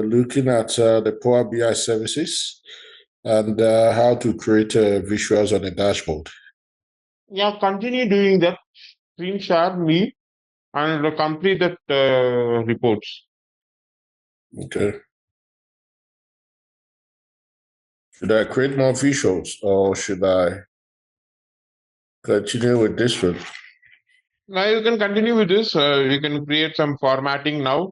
looking at the Power BI services and how to create visuals on a dashboard. Yeah, continue doing that. Screen share me and complete that reports. Okay. Should I create more visuals or should I continue with this one? Now you can continue with this. You can create some formatting now.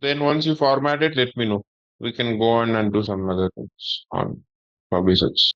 Then once you format it, let me know. We can go on and do some other things on publishers.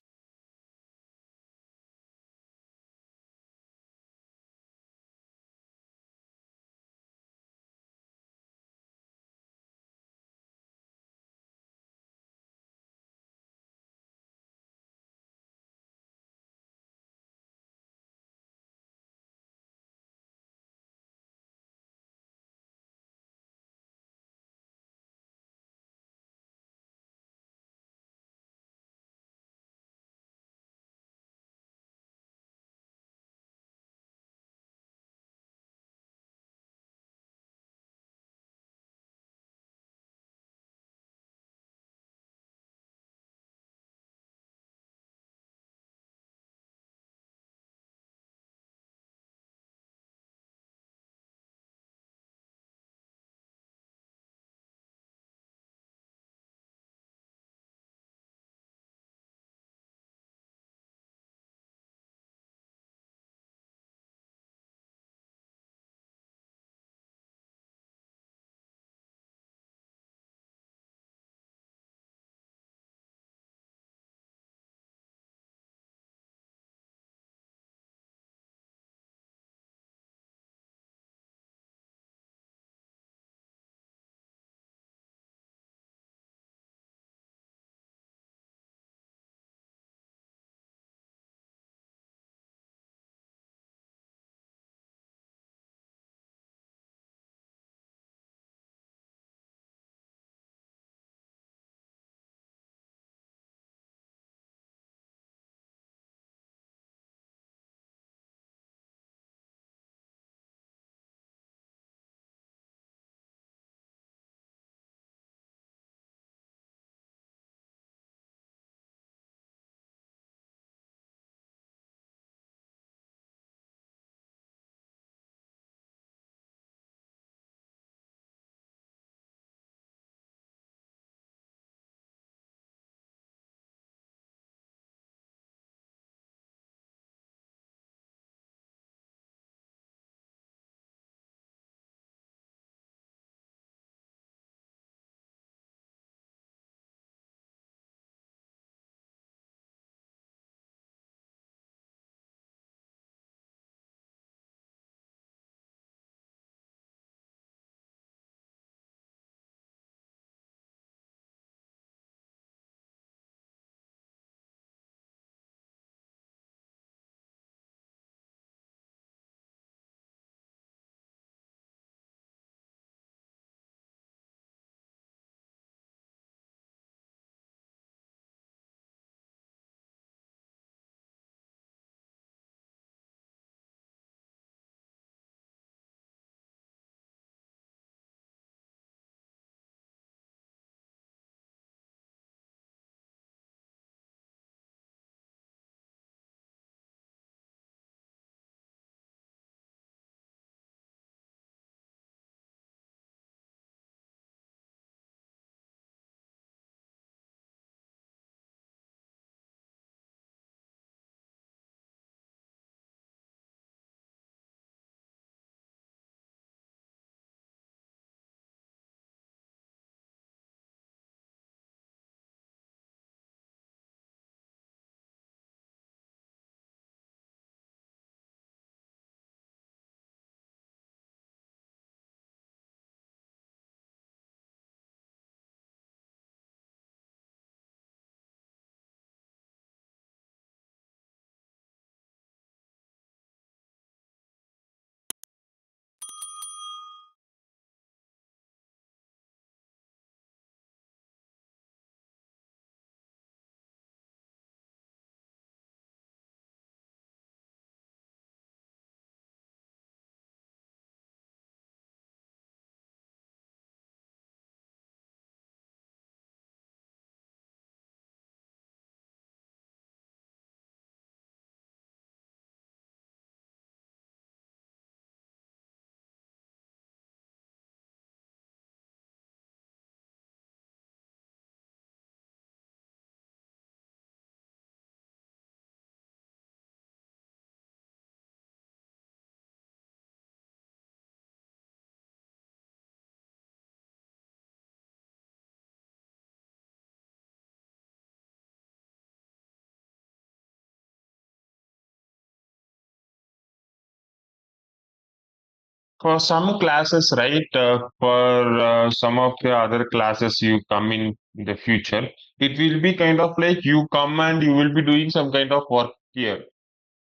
For some classes, right? For some of the other classes you come in the future, it will be kind of like you come and you will be doing some kind of work here,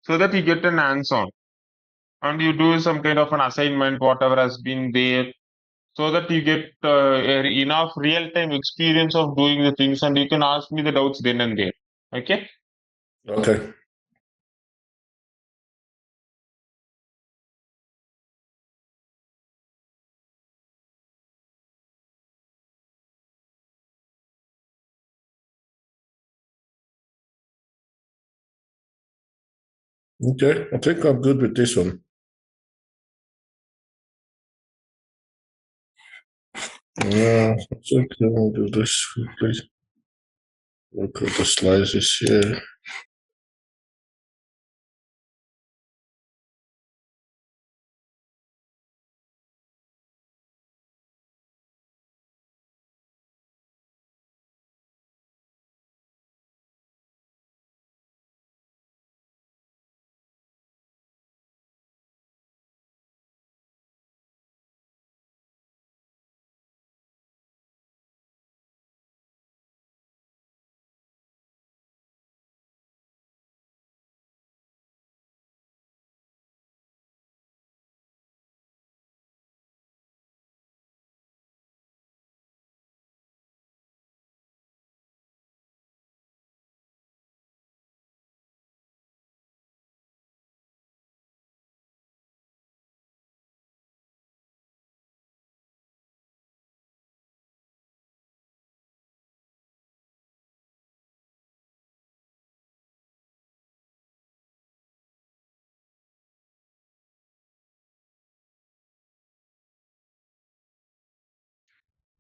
so that you get an hands-on and you do some kind of an assignment, whatever has been there, so that you get enough real-time experience of doing the things, and you can ask me the doubts then and there. Okay. Okay. Okay. I think I'm good with this one. Yeah, I think I'll do this. Please look at the slices here.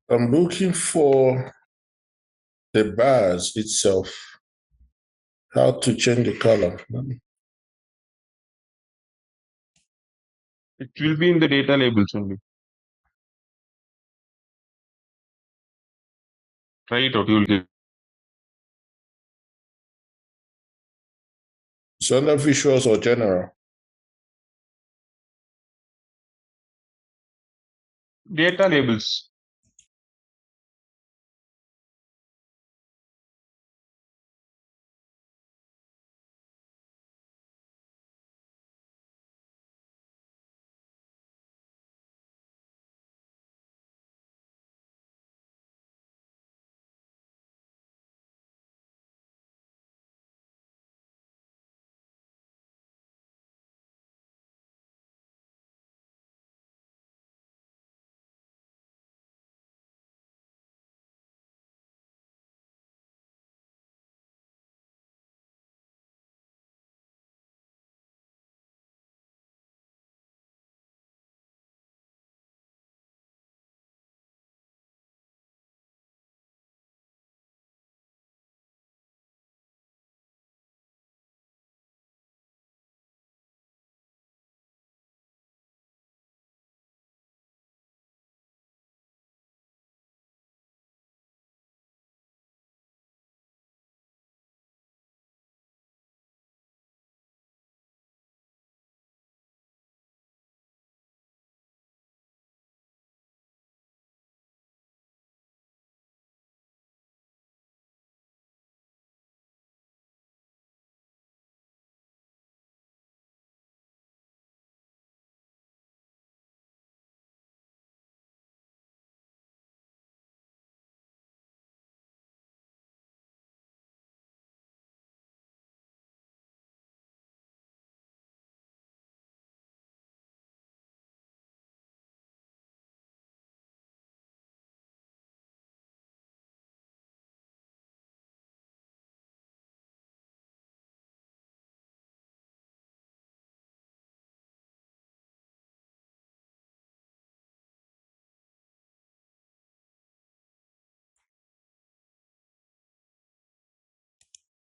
I'm looking for the bars itself. How to change the color. It will be in the data labels only. Try it out. You will get So under visuals or general? data labels.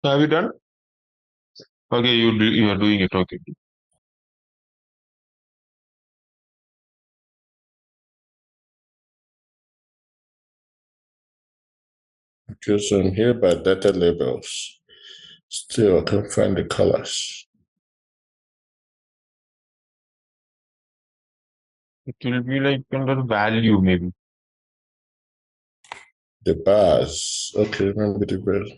Have you done? Okay, you are doing it. Okay. Because I'm here by data labels. Still, I can't find the colors. It will be like under value maybe. The bars. Okay, remember the bars.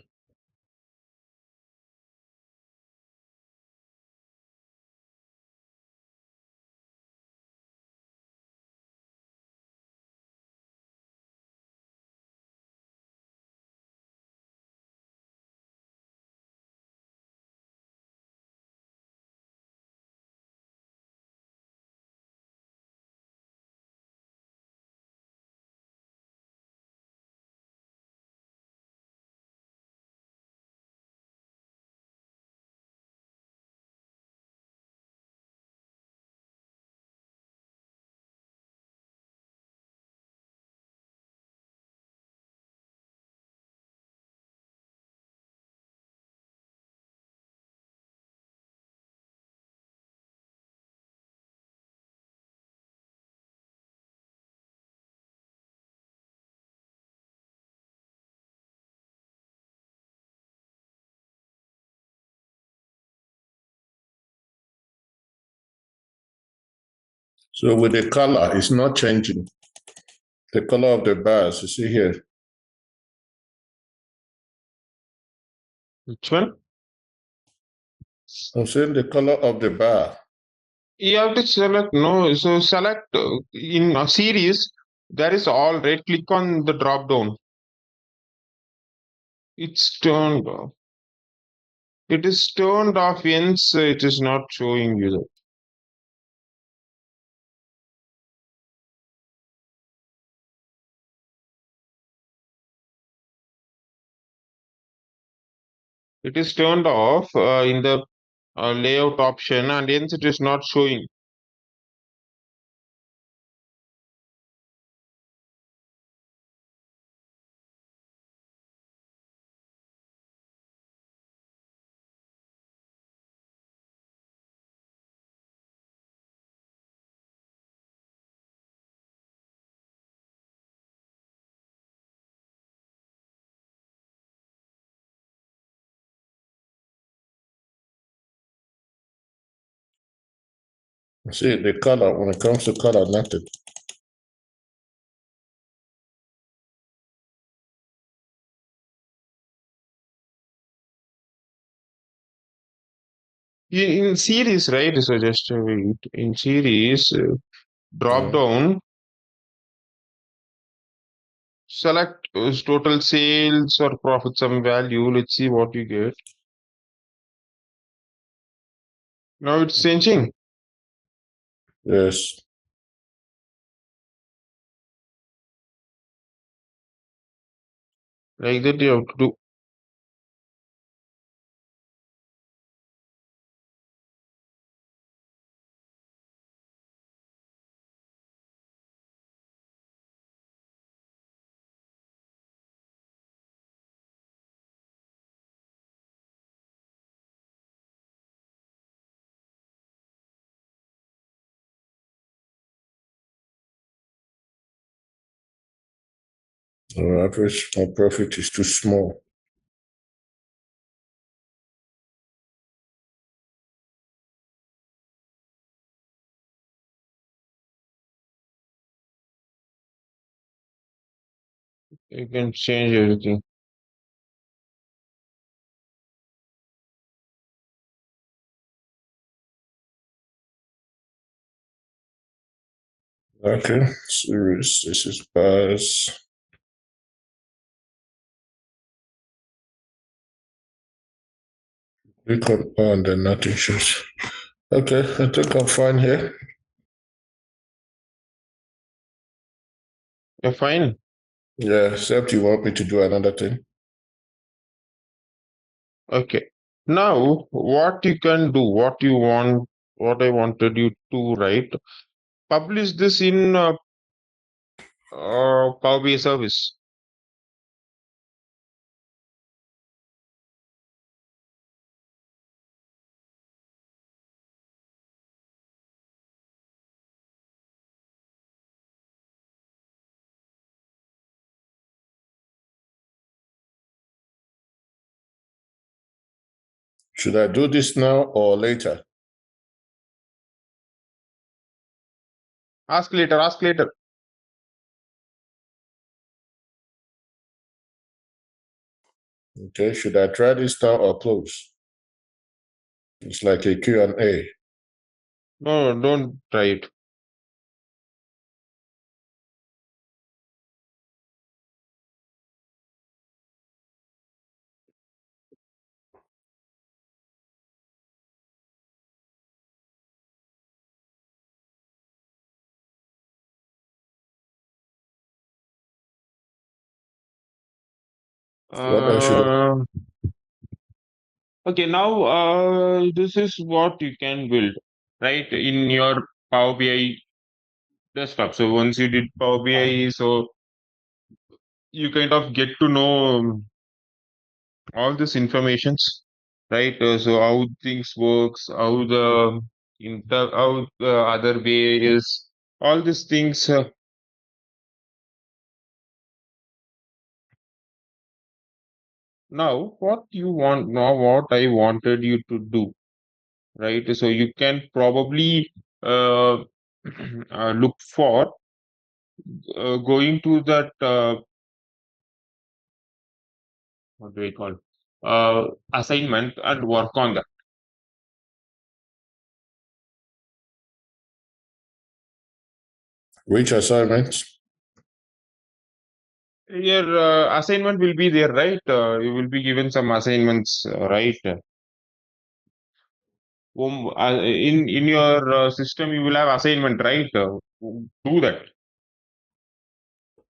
So with the color, it's not changing. The color of the bars, you see here. Which one? I'm saying the color of the bar. You have to select no. So select in a series. There is all right. Click on the drop down. It's turned off. It is turned off, hence it is not showing you. It is turned off in the layout option, and hence it is not showing. See the color, when it comes to color, nothing. In series, right? So just wait. In series, drop down, select total sales or profit sum value. Let's see what you get. Now it's changing. Yes. Like that you have to do. Our average profit is too small. You can change everything. Okay, series, this is bars. Click on and then nothing shows. Okay, I think I'm fine here. You're fine. Yeah, except you want me to do another thing. Okay. Now, what you can do, what you want, what I wanted you to write, publish this in Power BI service. Should I do this now or later? Ask later. Ask later. Okay, should I try this now or close? It's like a Q&A. No, no, don't try it. What else should I? Uh, okay, now this is what you can build, right? In your Power BI desktop. So once you did Power BI, so you kind of get to know all this informations, right? So how things works, how the how the other way is, all these things. Now, what you want now, what I wanted you to do, right? So you can probably uh, look for going to that what do we call assignment and work on that. Which assignment? Your assignment will be there, right? You will be given some assignments, right? In your system, you will have assignment, right? Do that.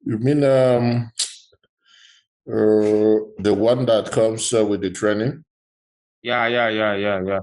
You mean the one that comes with the training? Yeah, yeah, yeah, yeah, yeah.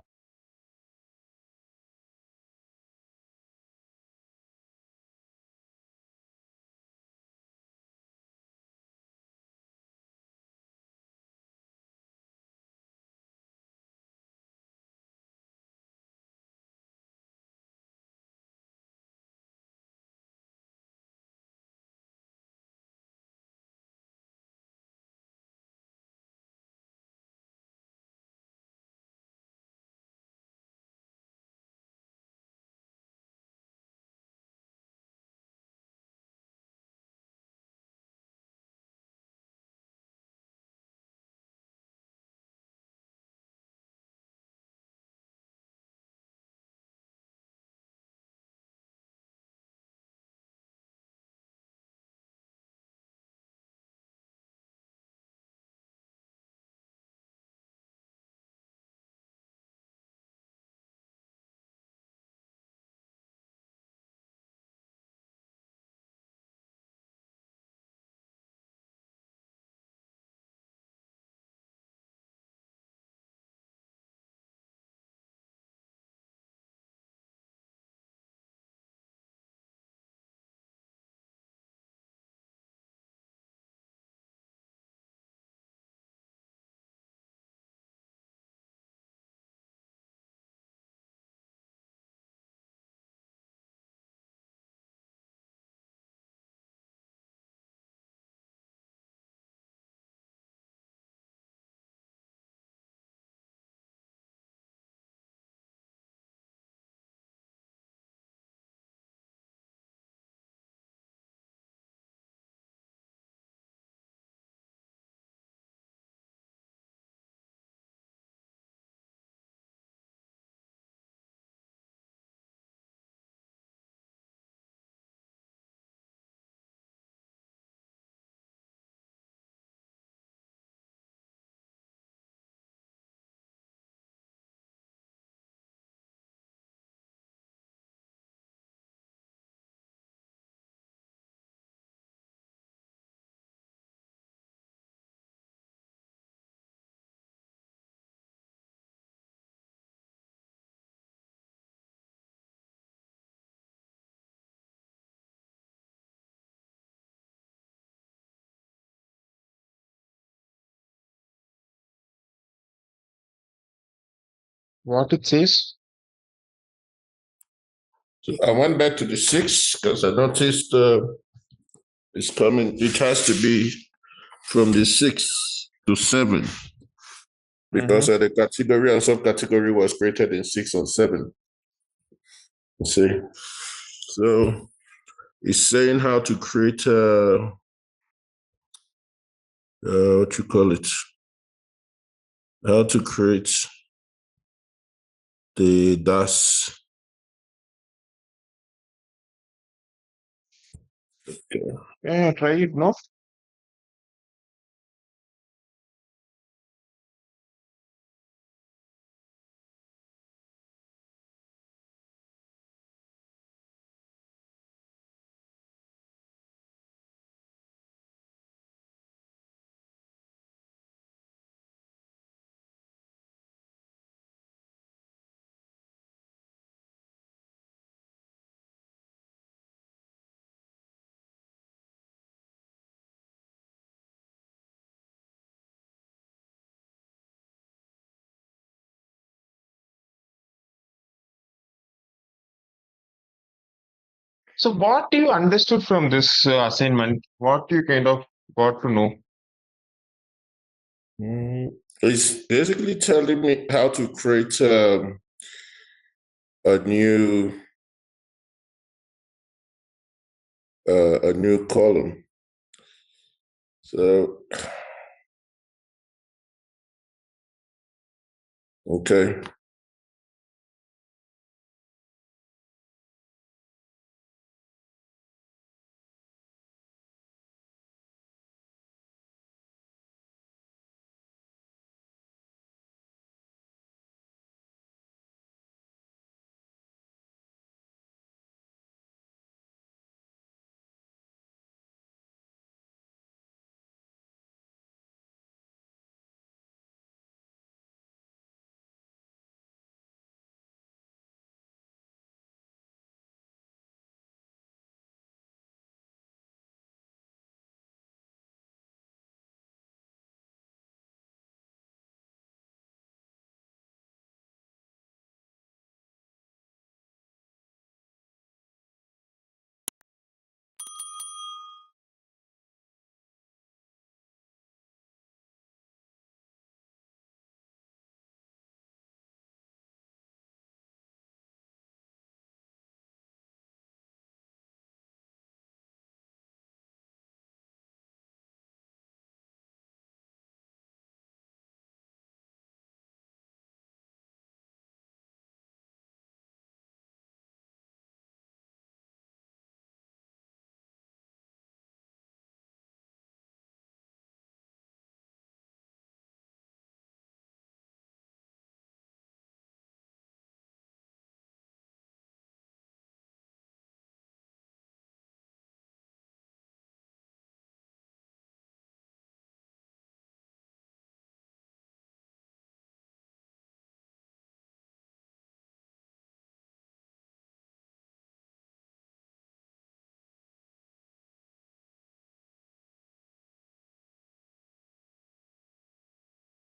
What it says? So I went back to the 6 because I noticed it's coming. It has to be from the 6 to 7 because Mm-hmm. the category and subcategory was created in 6 and 7. You see, so It's saying how to create what you call it? How to create the DAS. Okay. Yeah, try it, no? So what do you understood from this assignment? What do you kind of got to know? It's basically telling me how to create a new column. So okay.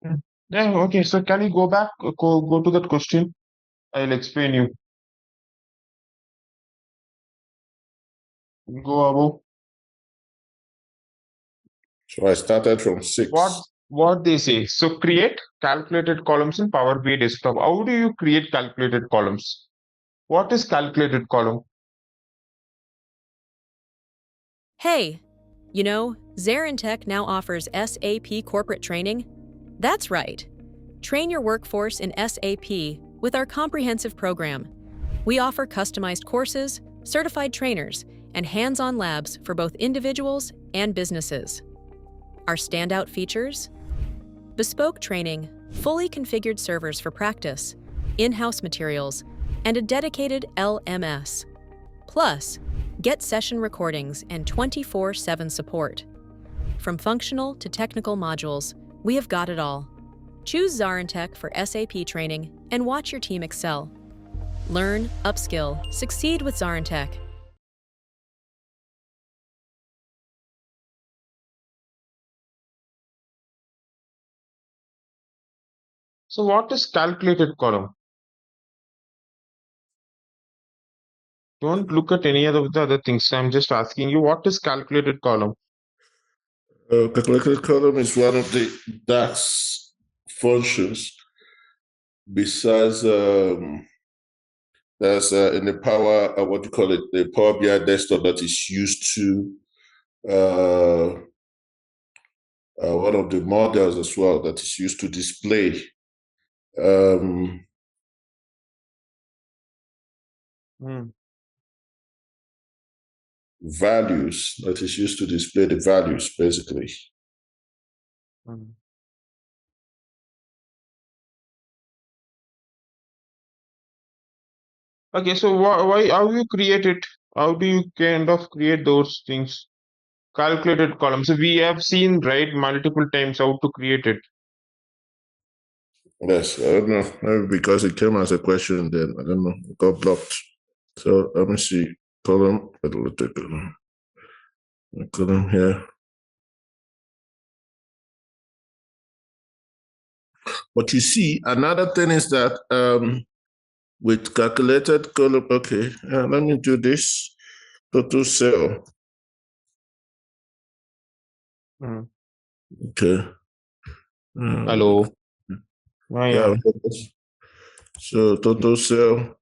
Mm. Yeah, okay. So can you go back, go to that question? I'll explain you. Go above. So I started from What 6. what they say. So create calculated columns in Power BI desktop. How do you create calculated columns? What is calculated column? Hey, you know, ZaranTech now offers SAP corporate training. That's right. Train your workforce in SAP with our comprehensive program. We offer customized courses, certified trainers, and hands-on labs for both individuals and businesses. Our standout features: bespoke training, fully configured servers for practice, in-house materials, and a dedicated LMS. Plus, get session recordings and 24/7 support. From functional to technical modules, we have got it all. Choose ZaranTech for SAP training and watch your team excel. Learn, upskill, succeed with ZaranTech. So what is calculated column? Don't look at any of the other things. I'm just asking you what is calculated column? Calculated column is one of the DAX functions besides That's in the power, what do you call it, the Power BI desktop that is used to one of the models as well that is used to display values, that is used to display the values, basically. Okay, so why how you create it? How do you kind of create those things? Calculated columns. So we have seen, right, multiple times how to create it. Yes, I don't know. Maybe because it came as a question, then I don't know. It got blocked. So let me see. Column. It'll take a column here. But you see, another thing is that with calculated column, okay, let me do this. Total cell. Okay. Hello. Yeah. So total cell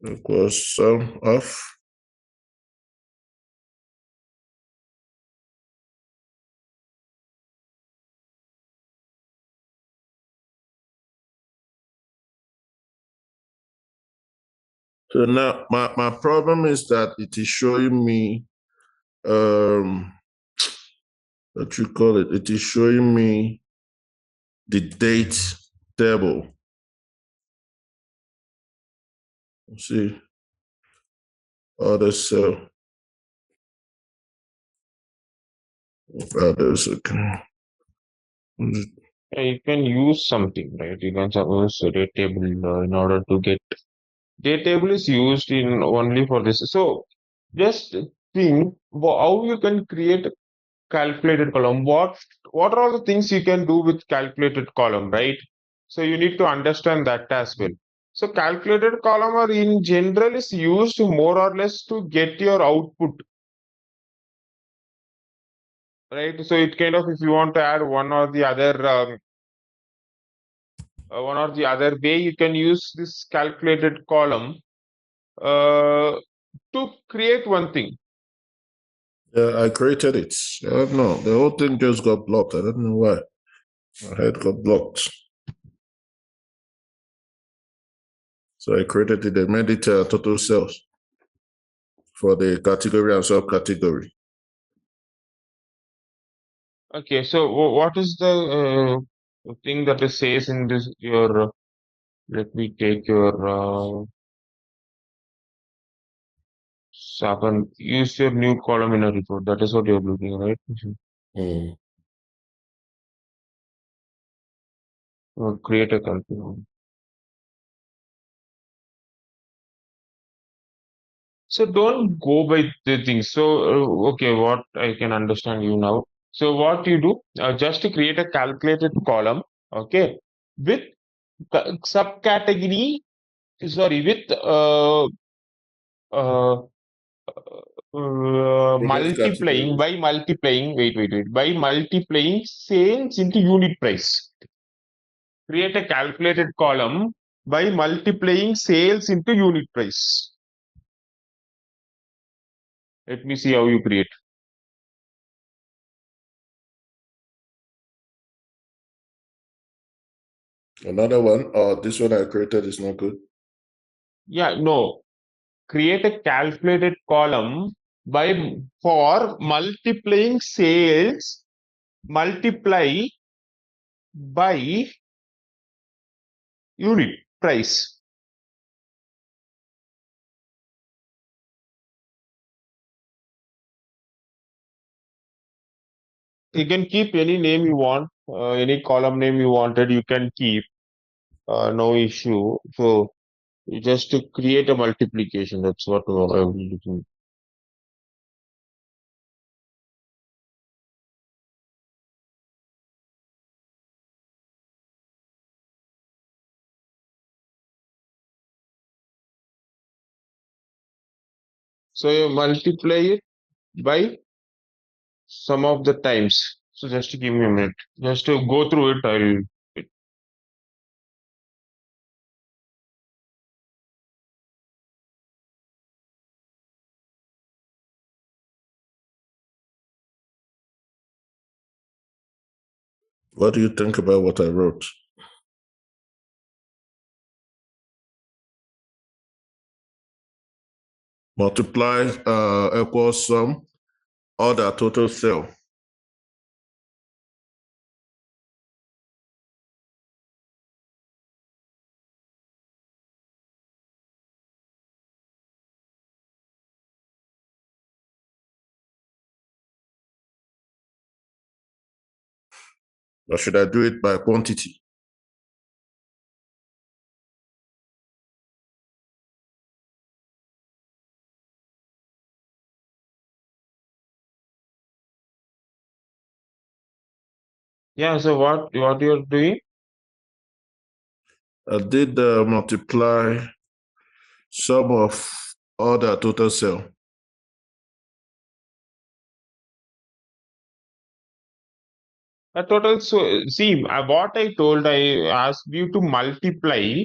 equals sum of So now my problem is that it is showing me what you call it. It is showing me the date table. See, other cell. Others, okay. You can use something, right? You can use a date table in order to get date table is used in only for this. So just think how you can create a calculated column. What are all the things you can do with calculated column, right? So you need to understand that as well. So calculated column or in general is used more or less to get your output, right? So it kind of, if you want to add one or the other way, you can use this calculated column to create one thing. Yeah, I created it. I don't know. The whole thing just got blocked. I don't know why. My head got blocked. So I created it. I made it total cells for the category and subcategory. Okay, so what is the thing that it says in this your? Let me take your seven. Use your new column in a report. That is what you're looking, right? Or create a column. So don't go by the things. So okay, what I can understand you now. So what you do, just to create a calculated column, okay, with subcategory. Sorry, with uh, multiplying by multiplying sales into unit price. Create a calculated column by multiplying sales into unit price. Let me see how you create. Another one, this one I created is not good. Yeah, no. Create a calculated column for multiplying sales multiply by unit price. You can keep any name you want, any column name you wanted, you can keep, no issue. So just to create a multiplication, that's what I'm looking. So you multiply it by some of the times. So just to give me a minute, just to go through it, I'll What do you think about what I wrote? Multiply equals sum or the total cell. Or should I do it by quantity? Yeah, so what you're doing? I did multiply sum of all the total cell. A total, so see, what I told, I asked you to multiply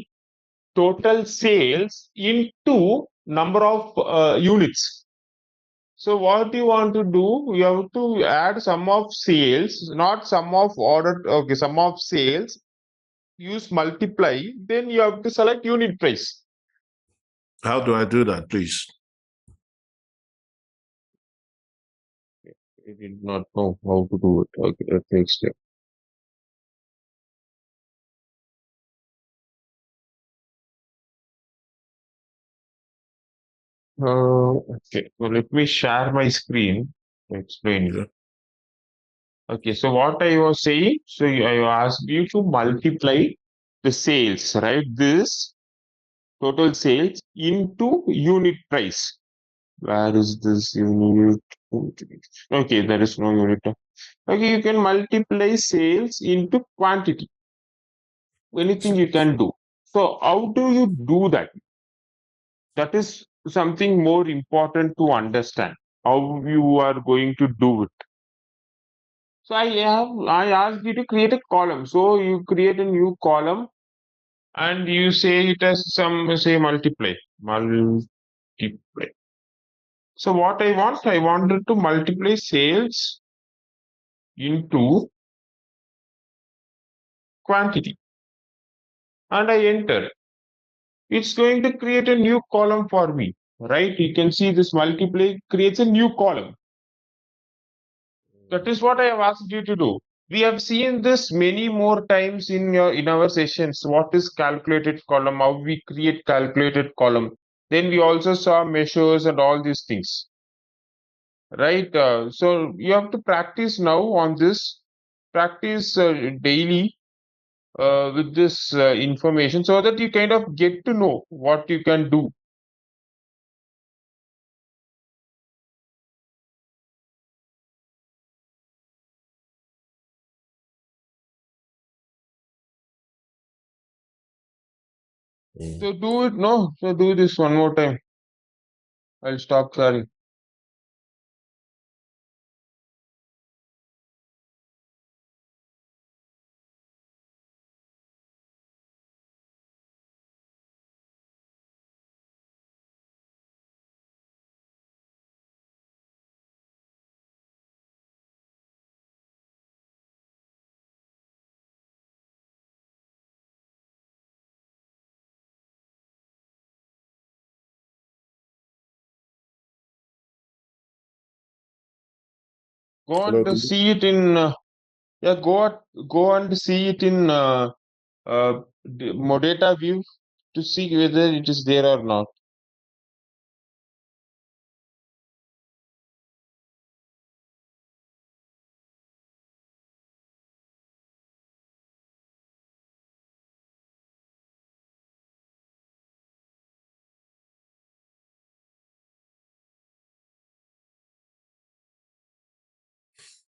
total sales into number of units. So what you want to do, you have to add sum of sales, not sum of order, okay, sum of sales, use multiply, then you have to select unit price. How do I do that, please? I did not know how to do it. Okay, that takes time. Okay, so let me share my screen to explain you. Yeah. Okay, so what I was saying, so I asked you to multiply the sales, right? This total sales into unit price. Where is this unit? Okay, there is no unit. Okay, you can multiply sales into quantity. Anything you can do. So how do you do that? That is something more important to understand. How you are going to do it. So I asked you to create a column. So you create a new column and you say it as some say multiply. Multiply. So what I wanted to multiply sales into quantity. And I enter. It's going to create a new column for me, right? You can see this multiply creates a new column. That is what I have asked you to do. We have seen this many more times in our sessions. What is calculated column? How we create calculated column? Then we also saw measures and all these things, right? So you have to practice now on this. Practice daily with this information so that you kind of get to know what you can do. So do it, no? So do this one more time. I'll stop sharing. Go Hello, and see it in, yeah, go and see it in data view to see whether it is there or not.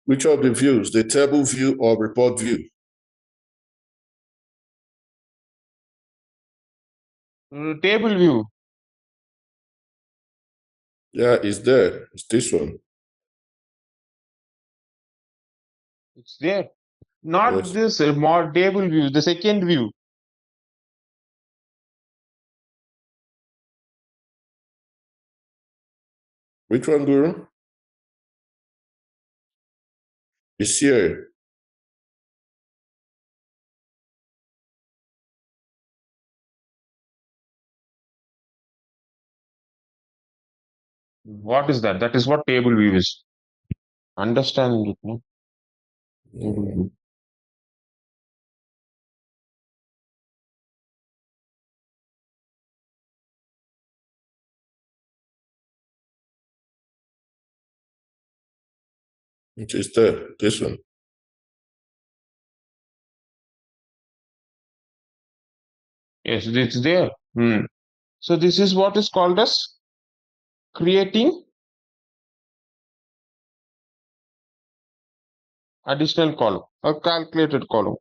Which of the views, the table view or report view? Table view, Yeah, it's there. It's this one. it's there. Not Yes. this more table view, the second view. Which one, Guru? It's here. What is that? That is what table view is. Understand it, no? Table view. It is there, this one. Yes, it's there. So this is what is called as creating additional column, a calculated column.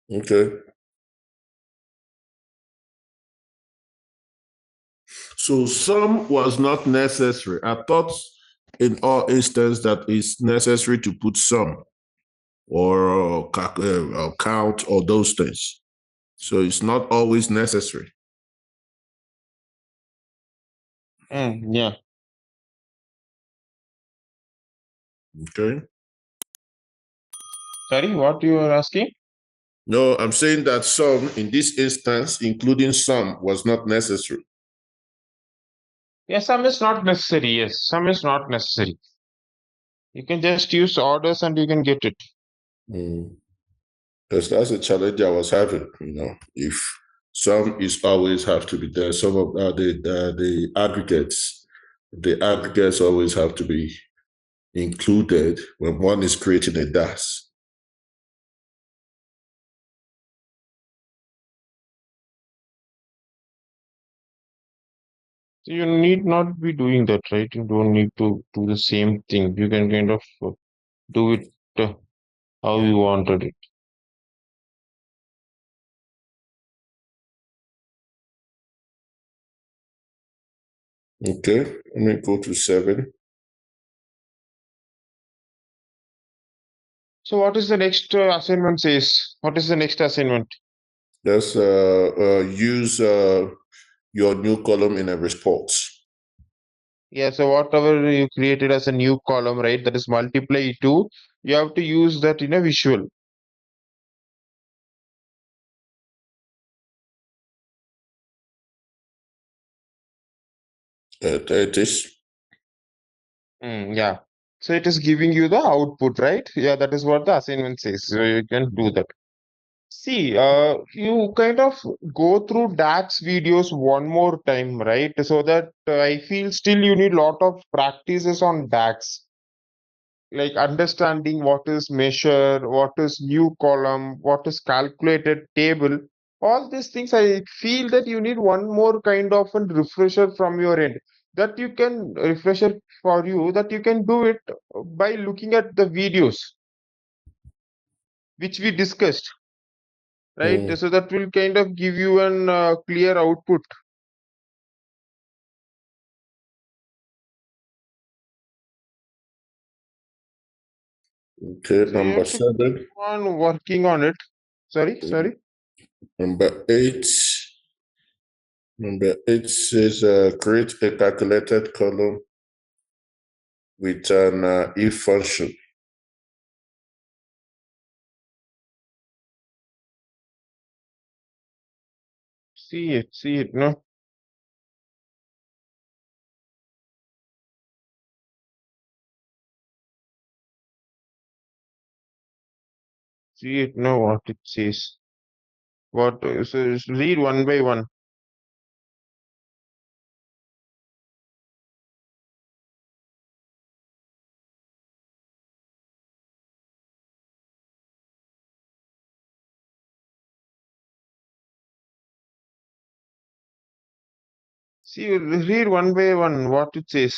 Okay. So some was not necessary. I thought in all instances that it's necessary to put some or count or those things. So it's not always necessary. Yeah. Okay. Sorry, what you are asking? No, I'm saying that some in this instance, including some, was not necessary. Yes, some is not necessary. Yes, some is not necessary. You can just use orders and you can get it. Because that's a challenge I was having. If some is always have to be there, some of the aggregates always have to be included when one is creating a DAS. So you need not be doing that, right? You don't need to do the same thing. You can kind of do it how you wanted it. Okay, let me go to 7. So what is the next assignment says? What is the next assignment? Let's use your new column in a response. Yeah, so whatever you created as a new column, right? That is multiply 2. You have to use that in a visual. There it is. Yeah. So it is giving you the output, right? Yeah, that is what the assignment says. So you can do that. See, you kind of go through DAX videos one more time, right? So that I feel still you need lot of practices on DAX, like understanding what is measure, what is new column, what is calculated table. All these things, I feel that you need one more kind of a refresher from your end. That you can refresher for you that you can do it by looking at the videos which we discussed, right? So that will kind of give you an clear output. Okay, So you number have to 7. keep on working on it. Sorry. Number 8. Number 8 says create a calculated column with an if function. See it, no? See it, no, what it says. What, so just read one by one. See, read one by one what it says.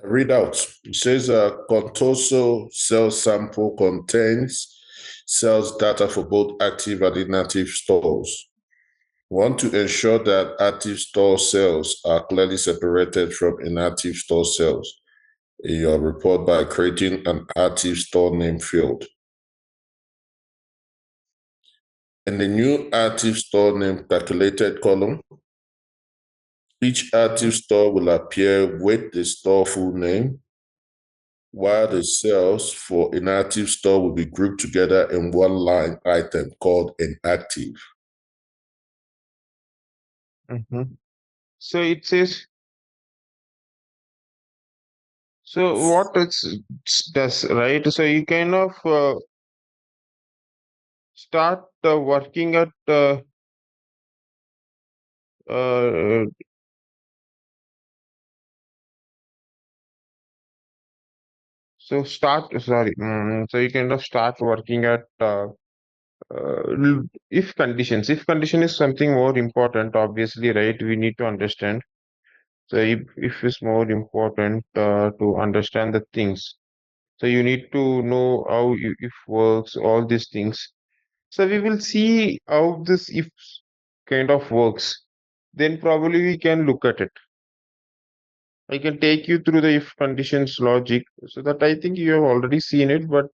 Read out. It says Contoso cell sample contains sales data for both active and inactive stores. We want to ensure that active store sales are clearly separated from inactive store sales in your report by creating an active store name field. In the new active store name calculated column, Each active store will appear with the store full name, while the cells for inactive store will be grouped together in one line item called inactive. So it says, so what it does, right? So you kind of start working at uh, so start sorry so you kind of start working at if conditions. If condition is something more important, obviously, right? We need to understand. So if is more important to understand the things. So you need to know how if works, all these things. So we will see how this if kind of works. Then probably we can look at it. I can take you through the if conditions logic, so that I think you have already seen it, but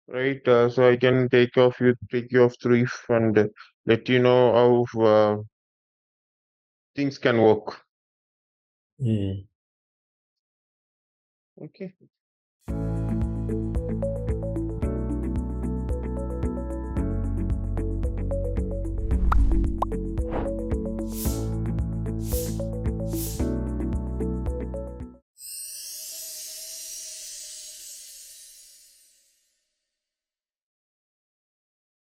right. So I can take you off through if and let you know how things can work. Mm. Okay.